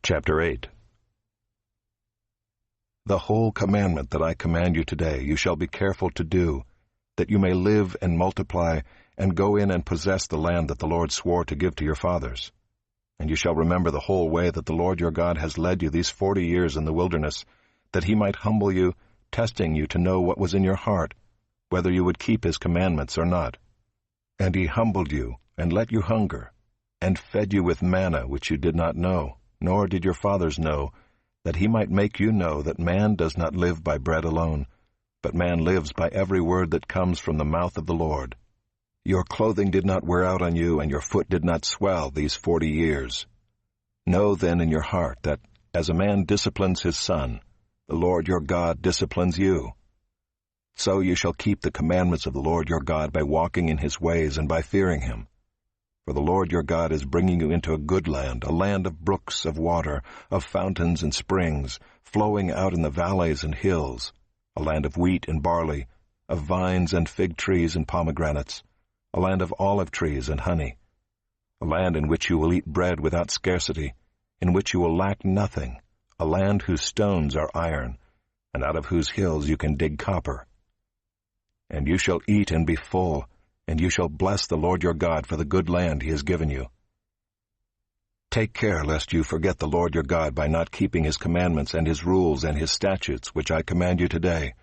Chapter 8. The whole commandment that I command you today you shall be careful to do, that you may live and multiply, and go in and possess the land that the Lord swore to give to your fathers. And you shall remember the whole way that the Lord your God has led you these 40 years in the wilderness, that he might humble you, testing you to know what was in your heart, whether you would keep his commandments or not. And he humbled you, and let you hunger, and fed you with manna which you did not know, nor did your fathers know, that he might make you know that man does not live by bread alone, but man lives by every word that comes from the mouth of the Lord. Your clothing did not wear out on you, and your foot did not swell these 40 years. Know then in your heart that, as a man disciplines his son, the Lord your God disciplines you. So you shall keep the commandments of the Lord your God by walking in his ways and by fearing him. For the Lord your God is bringing you into a good land, a land of brooks of water, of fountains and springs, flowing out in the valleys and hills, a land of wheat and barley, of vines and fig trees and pomegranates, a land of olive trees and honey, a land in which you will eat bread without scarcity, in which you will lack nothing, a land whose stones are iron, and out of whose hills you can dig copper. And you shall eat and be full, and you shall bless the Lord your God for the good land he has given you. Take care lest you forget the Lord your God by not keeping his commandments and his rules and his statutes, which I command you today,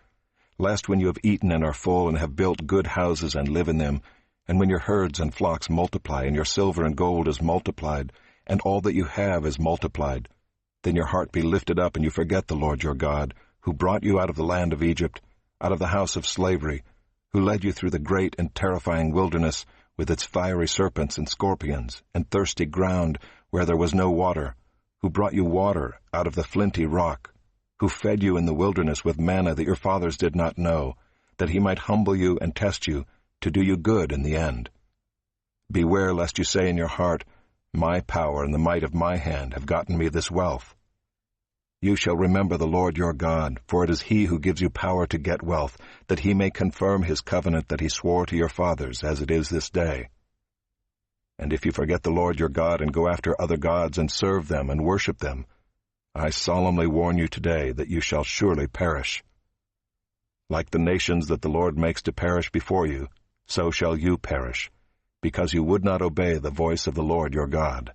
lest when you have eaten and are full and have built good houses and live in them, and when your herds and flocks multiply, and your silver and gold is multiplied, and all that you have is multiplied, then your heart be lifted up, and you forget the Lord your God, who brought you out of the land of Egypt, out of the house of slavery, who led you through the great and terrifying wilderness with its fiery serpents and scorpions, and thirsty ground where there was no water, who brought you water out of the flinty rock, who fed you in the wilderness with manna that your fathers did not know, that he might humble you and test you, to do you good in the end. Beware lest you say in your heart, My power and the might of my hand have gotten me this wealth. You shall remember the Lord your God, for it is he who gives you power to get wealth, that he may confirm his covenant that he swore to your fathers, as it is this day. And if you forget the Lord your God and go after other gods and serve them and worship them, I solemnly warn you today that you shall surely perish. Like the nations that the Lord makes to perish before you, so shall you perish, because you would not obey the voice of the Lord your God.